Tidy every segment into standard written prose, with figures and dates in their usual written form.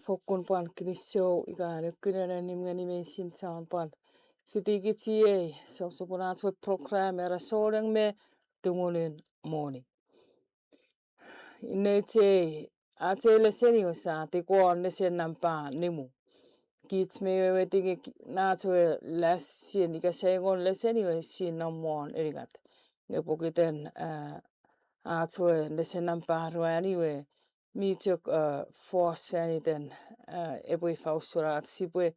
Fokun pan kristo iga nukuna nimgani me sintan pan. Sitigiti so punat for program era Soulang me Tumunun morning. Inete ate leseni wasa te ko lesen nampa nimu. Kits me wetinge na to lesson iga Na-Engon leseni we sin namon erigat. Ngepokiten ato lesen nampa ruani we mi tuk force fani den eboi fausurat sibwe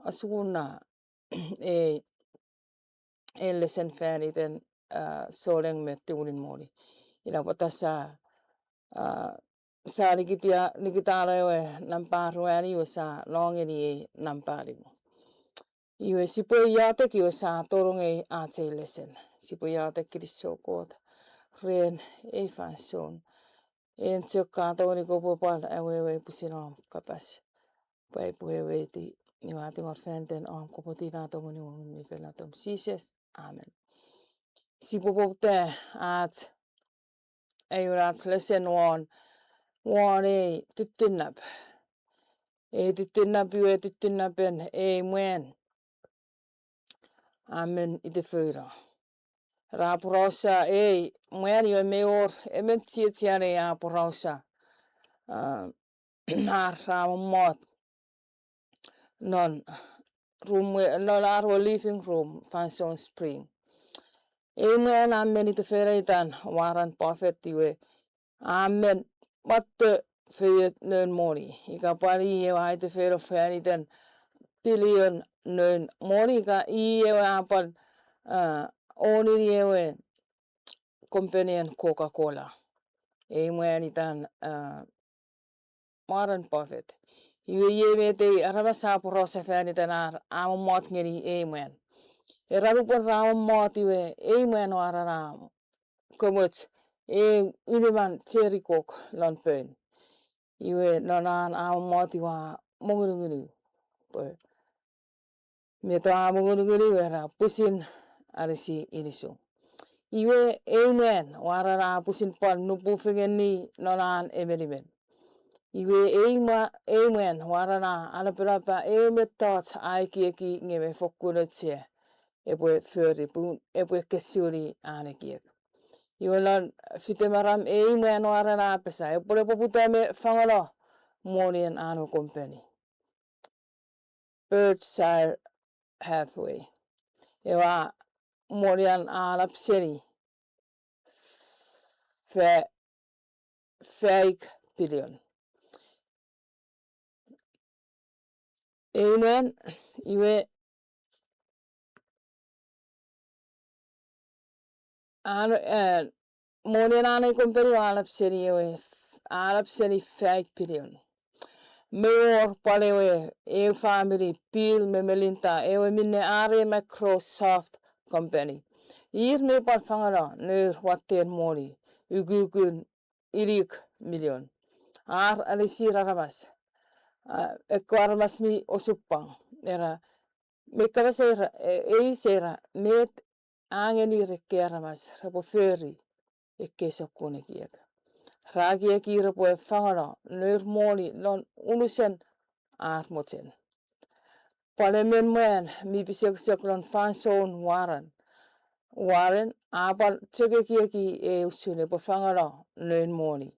asuguna e lesen fani den Soulang me Tumunun morning. Ina patasa sa nikitara we namparuani we sa longeni namparimu. Iwe sipo yate ki we sa torong ate lesen. Sipo yate kristo kot ren fanson. En tuk kato ni ko popal ewe pusinom kapas. Pai puewe ti niwati ngor fenten ko poti na to ngoni mi fela tom Jesus. Amen. Sipo popte at ayurat lesen one tutunap. Tutunap iwe tutunapen mwen. Amen ite fyra. Rapurosa mwen iwe meor emen tietiare rapurosa. Ramot non room non our living room Fanson Spring. Mwen amen ite fyra itan waran prophet iwe. Amen. What the fyra nön mori. Ika pari iwe ite fyra fyra den billion nön mori ika iwe apan oni iwe company Coca-Cola. Mwen itan Warren Buffett. Iwe mete arabasa porosa fyra den amot ngeni mwen. Rarupan ramot iwe mwen warara komut uniman terikok lonpen. Iwe nonan amot iwa mongunu. Meto mongunu era pusin arisi iriso. Iwe amen warara pusin pon nupu fingeni nonan emelimen. Iwe amen warara alapelapa metot aikieki ngeme fokunotse. Ebwe fyri pun ebwe kesuri anekiek. Iwe lan fitemaram amen warara pesa. Ebwe poputame fangalo morning anu company. Birdside Hathaway. Ewa morian alapseni. Fake billion. Amen. Iwe morian ane company alapseni iwe alapseni fake billion. Mayor palewe family Bill memelinta ewe minne are Microsoft company. Ir me pan fangala ner waten mori ugugun irik million. Alisir arabas. Ekwarmas mi osupang era mekabasera sera met angeni rekeramas rapoferi ekesakune kiek. Ragi ekira po fangala ner mori lon unusen armoten. Palemen mwen mi bisek lon fanson Warren apal tege kieki usune po fangala nen mori.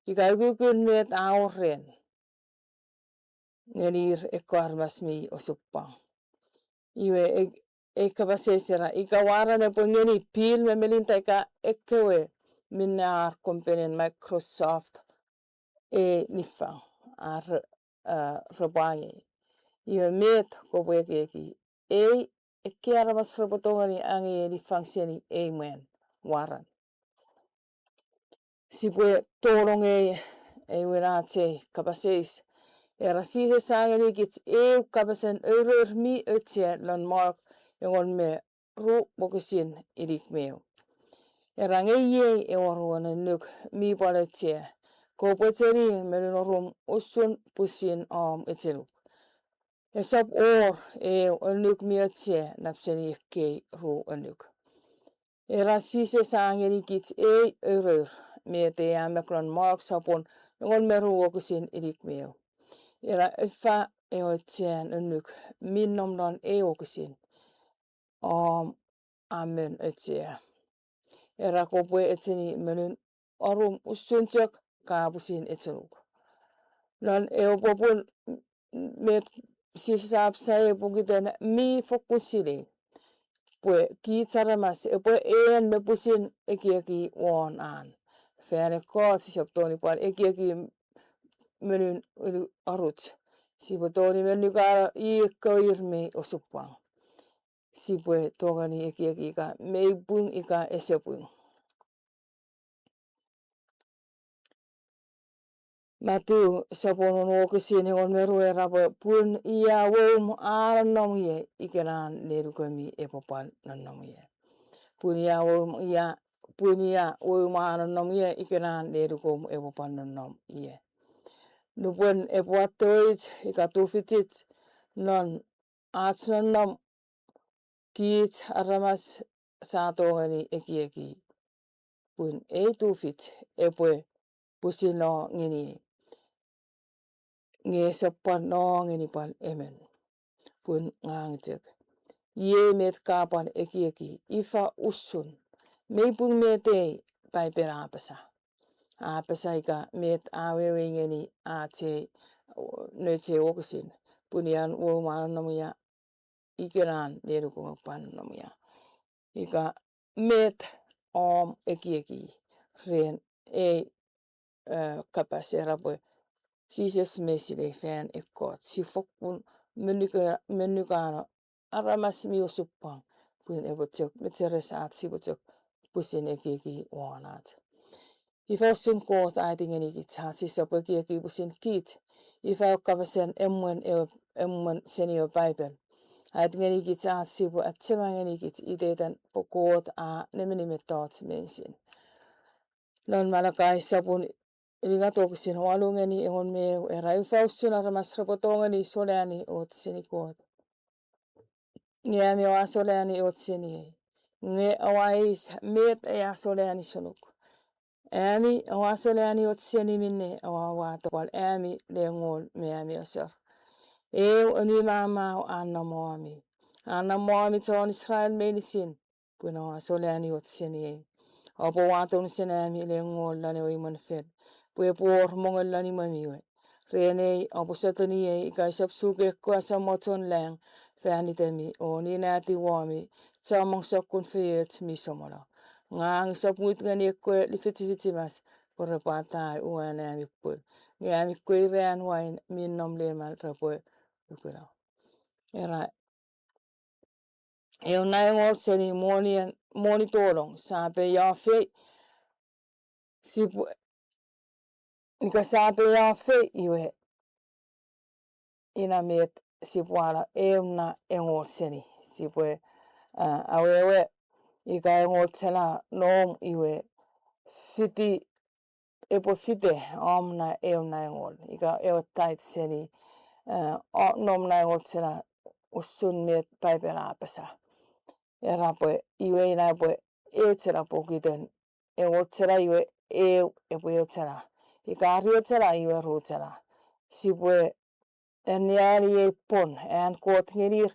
Ikagukun met auren. Ngenir ekwarmas mi osupang. Iwe ekabasesera ikawaran po ngeni pil memelinta ekewe minar company Microsoft nifang rebaye. Iwe met kobwekeki ekiaramas repotongani angi nifang seni amen waran. Sibwe tolong wenate kabases. Era sise sangeni kits kabasen mi ötse lon mark yon me ru bokusin idik meo. Era ngeye ewaruan nuk mi paletse. Ko peteri melinorum usun pusin etelu. Esap onuk mi ötse napseni ke ru onuk. Era sise sangeni kits eurur. Mete ameklon mark sapon Ngon meru wokusin idik meo. Era ifa eotian unuk minnom don eokusin. Amen etia. Era kopwe etini menun orum usunjak kaapusin etenuk. Non eopopun met sisap saya pugiten mi fokusile. Pue ki taramas pue me pusin ekiaki won an. Fere kot sisaptoni pan ekiaki menun arut. Sipotoni menukara koirme osupang. Sipue togani ekiaki ka meipung ika esepung. Matthew saponon wokusin on meru erapo pun ia wom arannomie ikenan nerukami epopal nannomie. Pun ia wom arannomie ikenan nerukom epopal nannomie. Nupun epuatoit ikatufitit non atsnonnom kiit aramas saatongani ekieki. Pun ei tufit epue pusino ngini. Nge seppan no ngini pal emen. Pun ngangcek. Ye met kapan ekieki. Ifa usun. Meipung metei pai perapasa. Apasa ika met awewe ngini ate nöte wokusin. Punian woman nomia ikenan nerukumapan nomia. Ika met ekieki. Ren ei kapasera pue. Sises mesile fan ekot. Si fokpun menukana aramas miusuppang. Pun ebotok meteresaat sibotok pusin ekieki wanat. Ifausun koot aitingen ikitsaat sisapo ekieki pusin kiit. Ifau kapasen emmen senio paipel. Aitingen ikitsaat sibo atsemangen ikit itetan koot a nemenimetot mensin. Non malakai sapun iligatokusin walungeni engon meu era ifausun aramas rapotongani soleani ot senikoot. Ngiami wa soleani ot seni. Nge awais met ea soleani sunuk. Emi awa soleani ot seni minne awa topal emi lengol meami asar. Oni mama anamoami. Anamoami ton Israel medisin. Puna wa soleani ot seni. Opo waton senami lengol lani oiman fed. Pue por mongol lani mamiwe. Rene opo satani ikaisap suke kuasa moton lang. Fanitemi oni nati wami. Tamang sakun feyet misomola. Ngang saput ngani ekwe lifiti mas. Pura patai uana amikpul. Ngami kwe rean wain minnom lemal rapoe. Ukura. Era Na-Engon seni moni tolong sape yafe sipu nika sape yafe iwe inamet sipuala Na-Engon seni sipue awewe ika Engon sela nom iwe fiti epo fite Na-Engon ika ewtait seni nom Na-Engon sela usun met paipela apesa. Era pue iwe ina pue eotsela pokiten. Eotsela iwe epo eotsela. Ika riotsela iwe ruotsela. Sipue eniani ye pon en koot ngenir.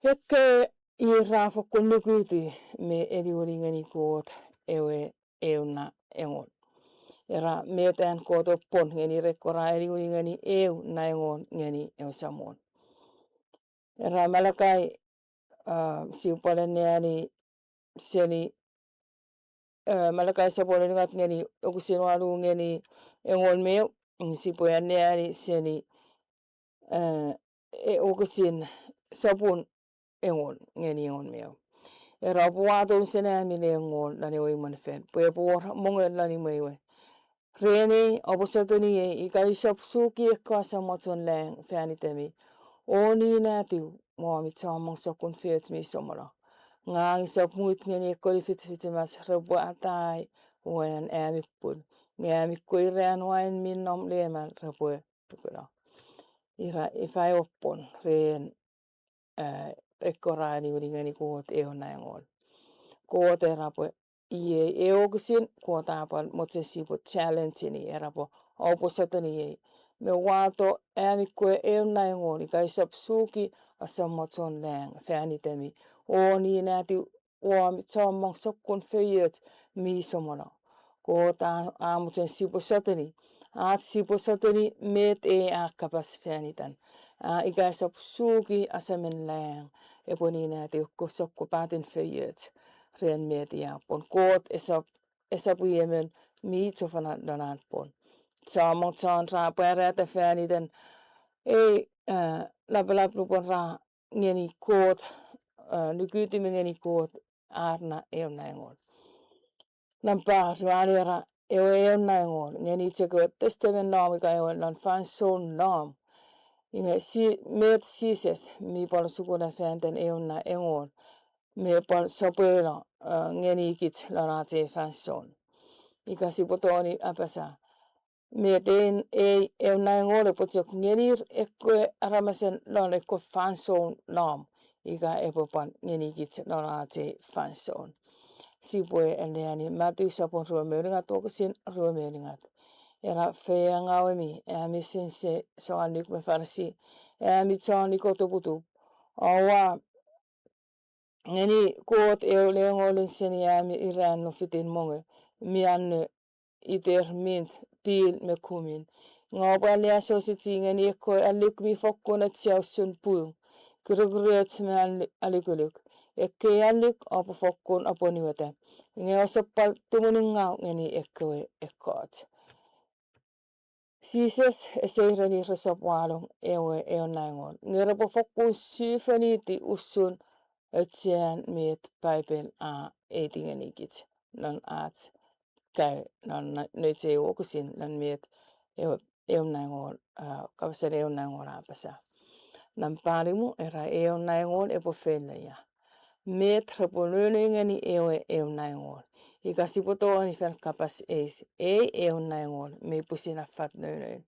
Hekke irafo kunnukuti me ediuri ngeni koot ewe Na-Engon. Era meeten koot pon ngeni rekora ediuri ngeni Na-Engon ngeni eusamon. Era malakai siupaleniani seni malakai sapoleni ngat ngeni okusin walu ngeni Engon meu sipuaniani seni okusin sapun Engon ngeni Engon meu. Era puaton senami Engon lani oiman fen. Pue por mongel lani meiwe. Rene oposatoni ikaisap suki ekasa moton lang fanitemi. Oni natiu moami tamang sakun fet mi somola. Ngang isap muit ngeni ekoli fit mas rebu atai wen amikpul. Ngamik koirean wain minnom lemal rebu tukula. Ira ifai oppon reen ekkorani uri ngeni koot Na-Engon. Koot era pue Ie eogusin kuotapal motse sipo challenge ni erapo opposite ni me wato amikwe Na-Engon kai sop suki asammoton lang fani temi oni nati wami tommong sokkun feyet mi somono kota amutsen sipo soteni at sipo soteni met akapas fani tan ikai sop suki asamen lang eponi nati ko sokko patin feyet ren media pon kot esop yemen mi tsofana donan pon samong chan ra pere te fani den labalap lupon ra ngeni kot nukuti ngeni kot arna Na-Engon nampa ruanera Na-Engon ngeni cheko testemen nam ka non fan son nam inge si met sises mi pal sukula fenten Na-Engon me pal sopela ngeni kit la te fan son ikasi potoni apasa meten Na-Engon pochok ngenir ekko aramasen lon ekko fan son nam ika epopan ngeni kit la te fan son sipue endeani matu sapon ruomeuringat tokusin ruomeuringat era feangawemi ami sense soanik me farsi ami chani kotokutu awa ngeni kot Na-Engon seni ami iran no fitin monge mianne iter mint til me kumin ngopal ya sositi ngeni ekko alik mi fokkuna tiausun pung kuruguriet me alikuluk ekke alik opo fokkun oponiwete nge osopal Tumunun ngau ngeni ekkot sises eseirani resop walong Na-Engon ngerepo fokkun syfaniti ussun etian met paipel etingeni kit non at käy non nyt ei okusin non met Na-Engon kapsen Na-Engon apasa nan palimu era Na-Engon epo feleya met reponöngeni Na-Engon ikasipoto ni fer kapas eis Na-Engon me pusina fat nönen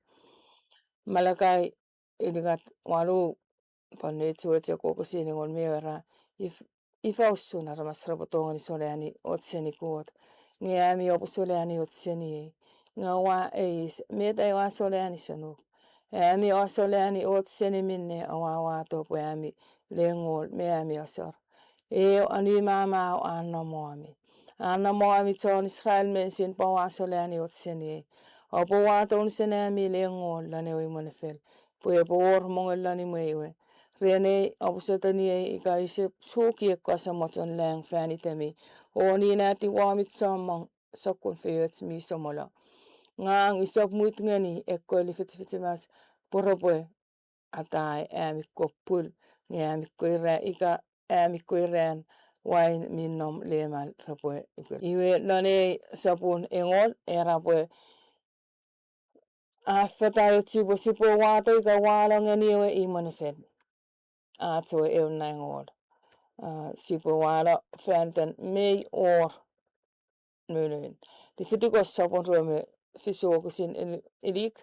malakai iligat walu pannetuete kokusin ngon meera ifaussuna ramas repotongani soleani otseni kuot ngeami opo soleani otseni ngawa eis met ai wa soleani sonuk ami o soleani otseni minne awawa topo ami lengol me ami osor ani mama annamoami ton Israel mensin pawa soleani otseni opo waton senami lengol lanewi monefel pue por mongelani meiwe rene opusotani ikaise suki ekkasa moton lang fani temi oni nati wamit sommong sokkun feyet mi somola ngang isop muit ngeni ekko lifitfitimas poropoe atai amikko pul amikko iren wain minnom lemal rapoe iwe nane sapun engol erapoe affetayo tibo sipo wato ika walo ngeni iwe imonefel ato Na-Engon sipo walo fenten mei or nönen di fitikos sapon ruome fisokusin ilik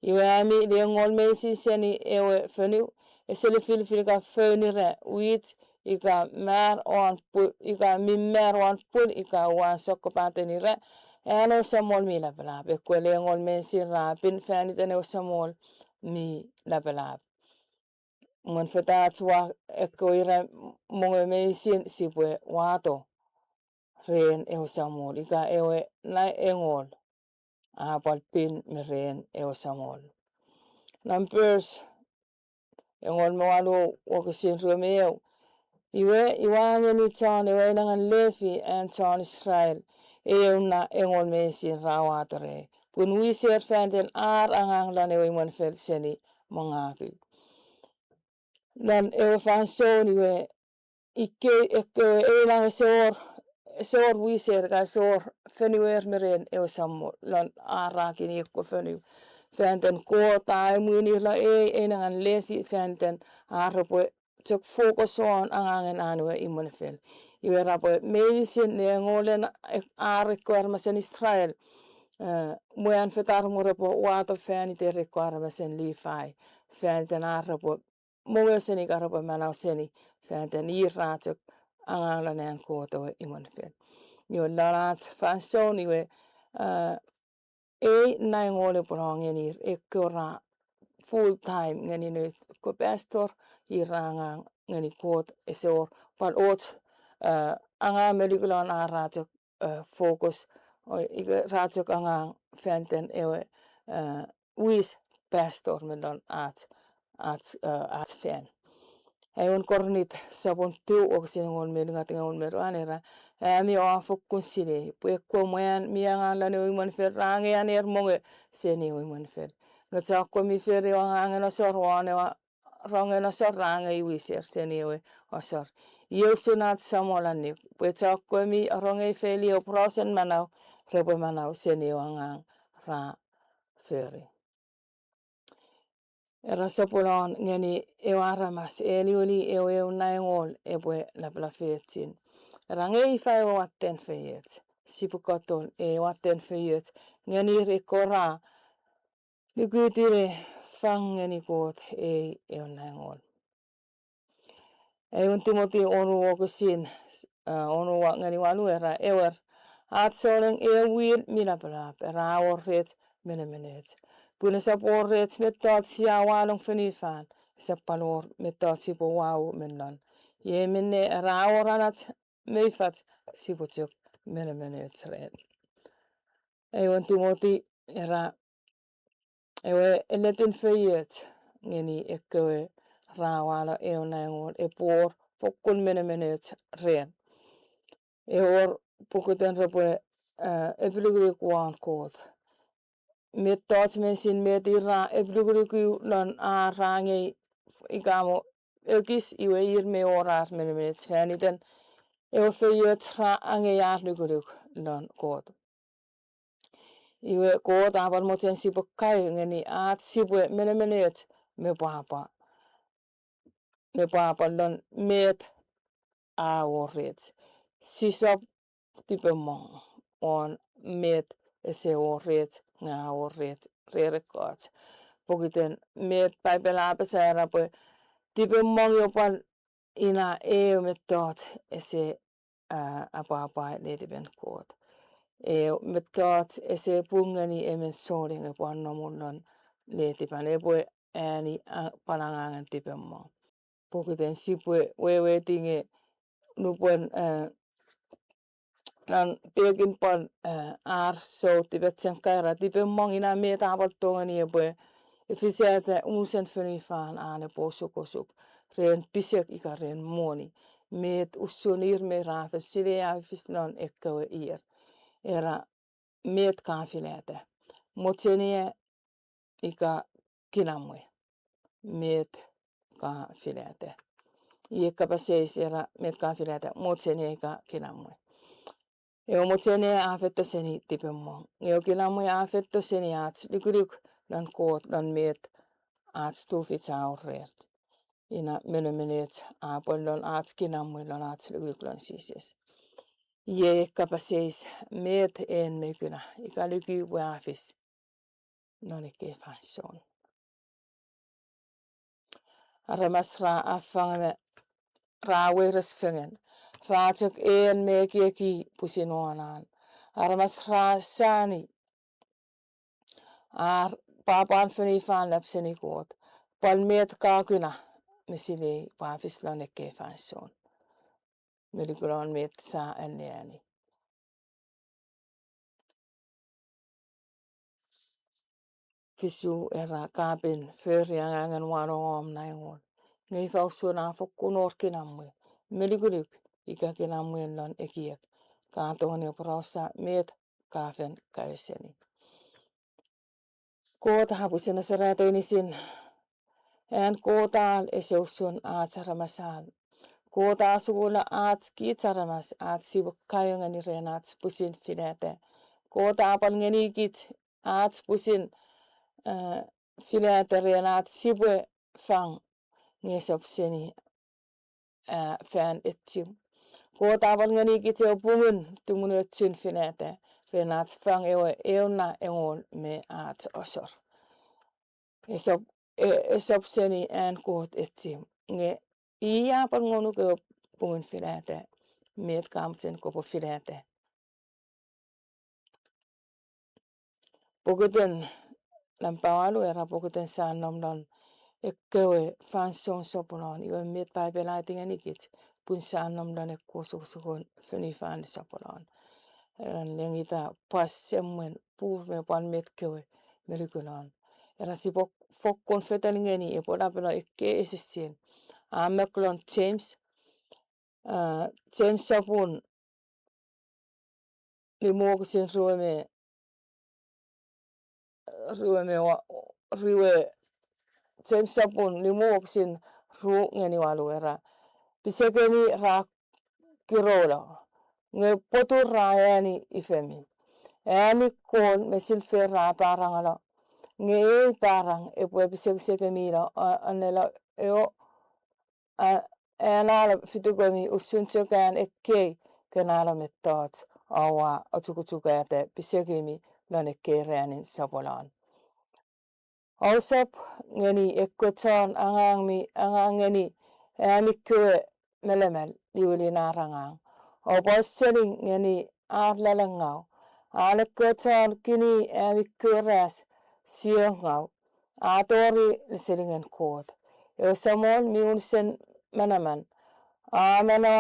iwe ami lengol meisi seni ewe fenu esele filfilika fenire wit ika mer on pul ika mimmer on pul ika wan sokko patenire eno samol mi lapelap ekko lengol meisi rapin feni tene samol mi lapelap mon feta tua ekko ire monge meisin sipue wato ren samol ika ewe Na-Engon apal pin me ren samol numbers Engon mo walu wokusin ruomeu iwe iwangeni ton iwe nangan lefi en ton Israel Na-Engon meisin rawatore pun wiser fenten angang lanewe mon fel seni mongaki dan ewe fanson iwe ikke ekko elang sor wiser ka sor feniwer meren sammo lan arakini ekko feniu fenten ko tai muini la nangan lefi fenten arapoe tok focus on angangen anue imonefel iwe rapoe meisin Na-Engolen arekko armasen Israel muan fetar murepo wato feni terekko armasen lifai fenten arapoe moweseni karapoe manauseni fenten iratok angalanen koto imonefel Iwe larat fanson iwe ei Na-Engon ngeni ekora full time ngeni ne ko pastor irangang ngeni kot esor pal ot anga melikulan a ratok focus iga ratok anga fenten ewe wis pastor melon at fan Eon kornit sabon tiu o singon melinga tingon meru anera mi o fokkun sile puekko moyan mi anga la ne man fer range aner monge seni o man fer ngata ko mi fer o anga no sor wane wa ronge no sor range I wiser seni o osor sunat samolani pueta ko mi ronge feli o prosen manau rebo manau seni o anga ra feri Era sopolon ngeni ewaramas eliuli ewe Na-Engon ebwe la fetin. Range ifai watten feyet. Sipukoton watten feyet. Ngeni rekora likutire fang ngeni kot ewe Na-Engon. Eun Timothy onu wokusin onu ngeni walu era ewer. At soleng ewil minapelap era aworret menemenet. Pune saporret metot sia walong fenifan. Sapalor metot sipo wau menlon. Ye minne era aworanat meifat sipotuk menemenet red. Ewan Timothy era ewe eletin feyet ngeni ekkewe rawala ewan Na-Engon epor fokkun menemenet red. Eor pukuten repwe epiligrik wan kot. Metot mensin metira epiligriku lon a range igamo ekis iwe irme orar menemenet fäniten ewe feyet ra ange yarligrik lon kot. Iwe kot abal moten sipokai ngeni at sipwe menemenet me papa lon met a worret. Sisop tipemong on met ese worret nga worret rerekot. Pukiten met paipelapes era pwe tipemong yopan ina metot ese apa letipen kot. Metot ese pungeni emen soling epuan nomunon letipan epwe ääni panangangan tipemong. Pukiten sipwe wewe tinge nupuen lan pekin pon ar so tibetsen kaira tipemong ina meta apal tongani epwe ifisiate usen fenifan ane posukosuk ren pisek ika ren moni met usunir me rafe sile ja fisnon ekkewe ir era met kafilete motsenie ika kinamwe met kafilete Iekkapaseis era met kafilete motsenie ika kinamwe Eo motsenie afetto seni tipemong eo kinamwe afetto seni at lykulyk lan koot lan met at stufit aurreert ina menemenet apollon at kinamwe lan at lykulyk lan sises Iekkapaseis met en mekynä ika lyky afis nonike fanson Aramas ra afangame raweres fengen ratek en mekieki pusinoanan Aramas ra sani ar papan fenifan lapseni kot palmet kakuna mesile pafis laneke fanson Melikron met sa enneani Fisu era kapin förjangangen wano om Na-Engon Ngei fausuna fokkunor kinamwe melikulyk ika kinamwen lan ekiek kaatoni prosa met kafen kayseni Koota hapusina seräteinisin en kootaal eseusun aatsaramasaan Koota sugulla aats kiitsaramas aats sibukkaayongani reenaats pusin filete Koota apal ngenikit aats pusin filete reenaats sibwe fang ngesopseni fan etsim Koota apal ngenikit eupungen tumunun filete reenaats fang ewe Na-Engon me aats osor esopseni en koot etsim nge iya apal ngonu ke pungen filete met kamtsen kopo filete pokiten lampawalu era pokiten sanom lon ekkewe fansong sopolon iwe miet paipelaiting anikit pun sanom lon ekkusukon fenifan sopolon eran lengita pas semmen purme pan metkewe melikulon era si fokkon fetelingeni e podapelo ikke esisien ameklon James sapun limoksin riwe James sapun limoksin ru ngeni walu era pisegemi ra kirola nge potur rayani ifemi Emi kon mesilfe ra parangala nge parang e pue pisegemi la anela eo anala fitugomi usunchokan ekki kenala mettot awa atukutukate pisegemi lan ekki reanin sapolan Ausap ngeni ekkoton angangeni amikue melemel diwili narangang oboseling ngeni arlalangau alekkoton kini amikures siongau atori liselingen kot yosamon miunsen manaman amana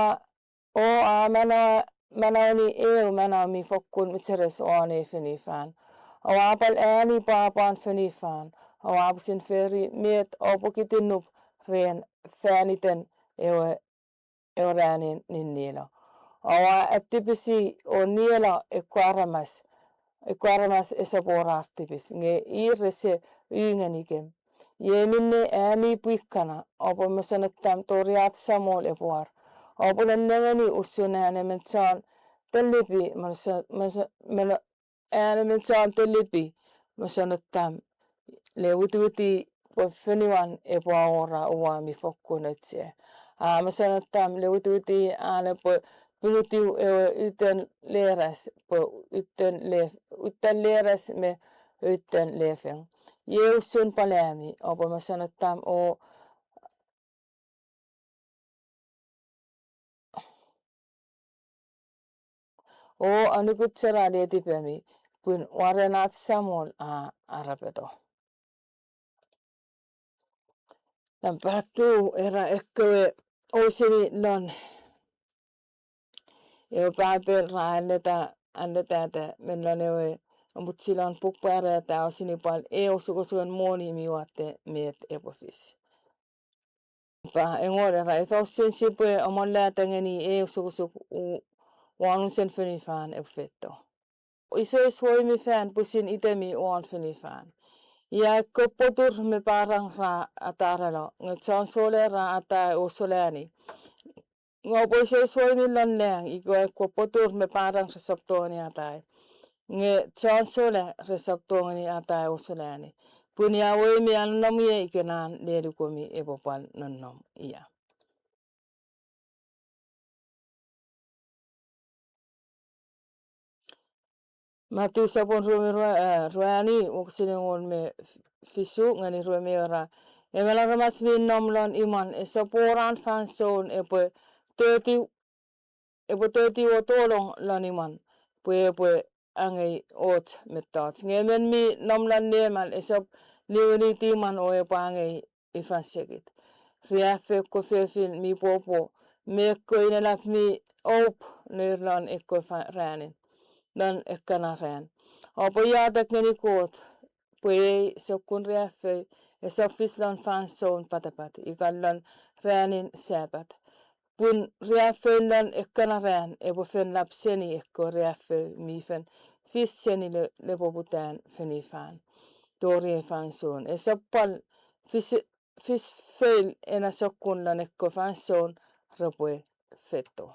manani mana mi fokkun miteres one finifan awapal ani papan finifan awapsin feri miet opokitinnup ren fäniten euranin ninnilo awa attipisi o niela ekwaramas esaporartipis nge irese yngenikem yeminne ami puikkana opo mesanottam toriat samol epuar opo nennengeni ussunane mentsan tellipi menementsan tellipi mesanottam lewuti po feniwan epuaora uami fokkunetse mesanottam lewuti ane po pinutiu yten leras po yten leras me yten lefeng yeussun palemi opo mesanottam o anukutsera letipemi kun warenat samol arapeto lampatu era ekkewe osini non eu papel raalleta mellanewe mutsilon pukpare ta osini pal sukosuan moni miwatte miet epofis pa engol era efausen sipe omolla tangeni sukosuk wanunsen finifan effetto iso soimi fan pusin itemi wan finifan ya kopotur me parang ra ataralo ngchon sole ra ata osolani ngopo iso soimi lonneng iko kopotur me parang reseptoni atai nge chon sole reseptoni atai osolani punia wemi annom ye ikenan ledukomi epopal nonnom iya matu sapon ruani uksilingon me fisu ngani ruemi ora emela ramas min nomlon iman esoporan fanson epo 30 otolong lon iman pue angei ot metot ngemen mi nomlan nemal esop liwini timan o epo angei ifansegit riafe ko fefin mi popo mekko inelap mi op nirlon ekko ranin dan ekkana ran opo yatak ngeni kot pue sokkun riafe esoffislan fanson patapat ikallon ranin sapat pun riaffeillan ekkana ran ebo fen lapseni ekko riaffe mifen fisseni lepoputään fenifan torie fanson esoppal fis feil ena sokkunlan ekko fanson repue fetto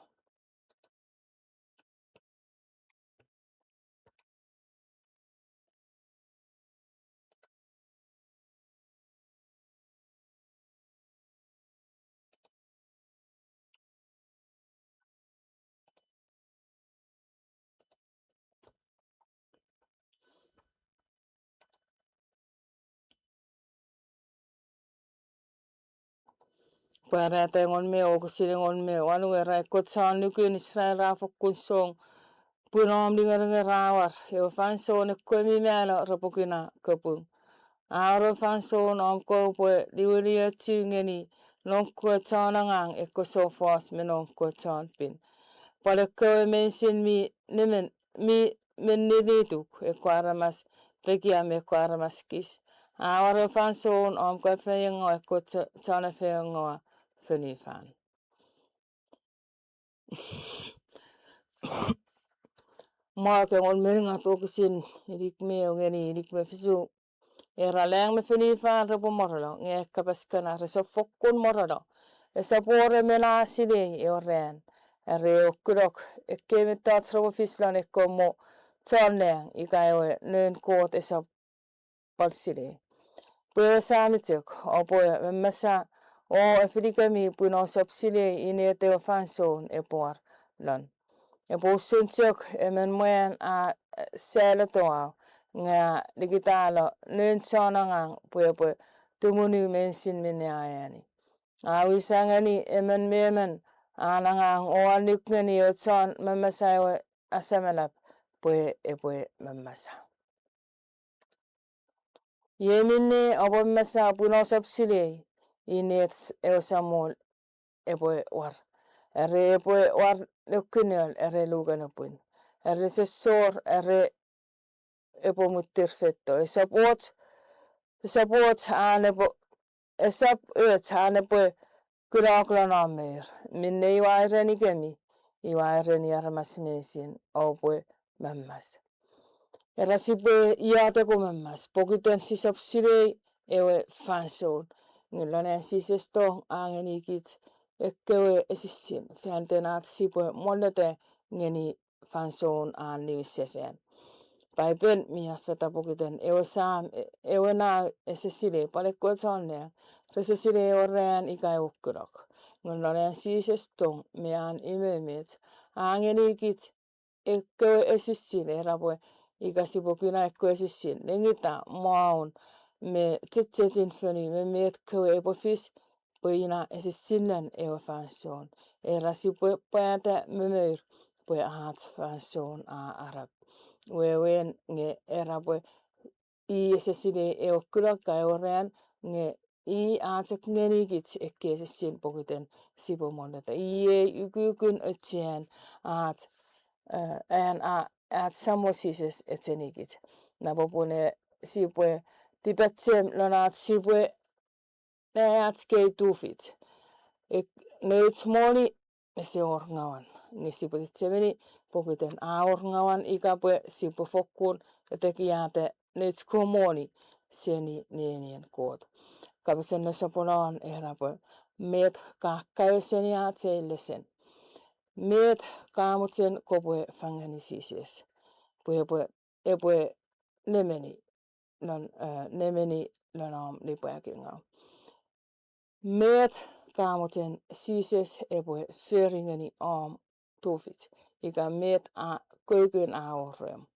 Para tengon me o kusilingon me wanu era ekko tsan nukin Israel ra fokkun song punom dinga rawar yo fanso ne kwemi mela rapokina kapung aro fanso nom ko pwe diwelia tingeni non ko chanangang eko so fast menon ko chan pin pale ko mention mi nemen mi mennitu ekwaramas tekia me kwaramas kis aro fanso om ko feyengo eko chana feyengo fenifan Mark on menga tokusin idik me ngeni idik me fisu era lang me fenifan rebo moralo nge kapaskana reso fokkun moralo esa pore mena side yoren ere okudok ekeme tats rebo fislan ekomo tonleng ikayo nen kot esa palside Pue samituk o pue masa o efidikami puno sopsile inete ofanson epor lon Epo suntuk emen mwen a sele toa nga digitalo nen chona ngang pue pue tumunu mensin mene ayani. Wisangani emen memen anangang o anik ngani o chon mamasai o asamelap pue epue mamasa. Yemine opo masa puno sapsile inet eosamol epue war. Ere epue war lukinol ere luganapun. Ere sesor ere epo mutirfetto. Esapot anepo esap anepo kulaklana mer. Minne iwaireni kemi. Iwaireni armasmesin opue mammas. Era sipe iate ko mammas. Pokiten sisap sirei ewe fanson. Ngilane sisesto angenikit ekkewe esissin. Fiantenaat sipe monete ngeni fanson aan niwissefen. Paipen mia feta pokiten ewe saam ewe naa esesile palekko tonne. Resesile orrean ikai ukkurok. Ngilane sisesto mean imemet. Angenikit ekkewe esissin erapue ikasipokina ekko esissin. Nengita maun me tsetsetin feni me meet kewe epofis poina esisinnen ewe fanson. Erasipue päätä memeir pue aat fanson a arab. Wewen nge erapue I esesile eokkulakka eurean nge I aatek ngenikit ekki esissin pokiten sipomoneta. I ykykyn ötsien aat aat samosises etsenikit. Napopune sipue tipatsem lonaat sipue näät skei tufit. Nyt moni se orngawan. Nge sipue tsemeni pokiten a orngawan ikapue sipu fokkun ja tekijääte nyt kumoni seni nienien koot. Kapesen no sapolaan erapue meet kahkkaiseni ja tseillesen. Meet kaamutsen kopue fanganisises. Pue epue nemeni lonaam lipuäkingau. Meet kaamutsen sises epue föringeni aam tufit. Ikä meet a köykyn aorreum.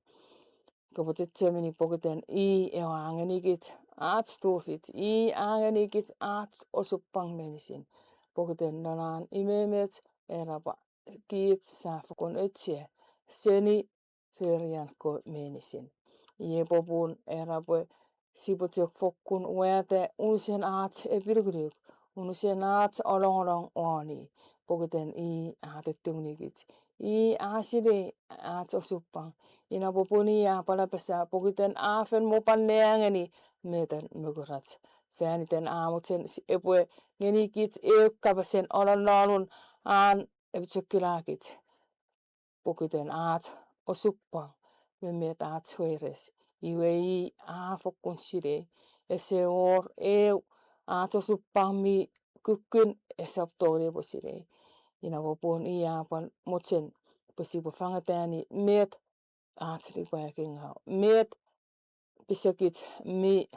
Kaputsetsemeni pokiten I ewangenikit aat tufit. I angenikit aat osuppang menisin. Pokiten lonaan imemet erapa kiit saafukun ötsie. Seni förian ko menisin. Iepopun erapue sipotiok fokkun uete unsen aat epirgryk. Unsen aat olong oani. Pokiten I aatettumnikit. I aaside aat osuppang. Inapopuni ja palapesa pokiten aafen mopan neangeni meten mykurats. Fääniten aamutsen epue ngenikit eukkapasen olonlaalun aan epitsökkylääkit. Pokiten aat osuppang. Memmet aat sueres. Iwei aafokkun side. Ese or aat osuppang mi kykkyn esaptoori poside. Inapopun iaapan motsen posipo fangatääni met aat lipuäkingau. Met pisakit mi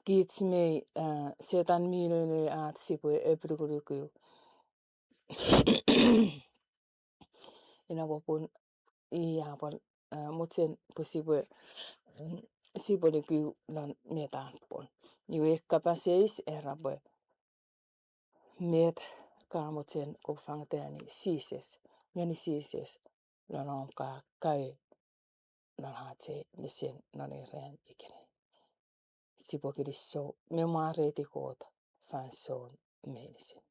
kiits mei setan miinöinö aat sipue eprykurykyy. Inapopun iaapan motsen posipue sipolikyy lan metaanpon. Iwekkapaseis erapue met kaamutsen ko fangatääni siises. Ngeni siises. Lonon ka kai nonate listen noniren ikene. Sipo kiriso memoire di kota fanson medicine.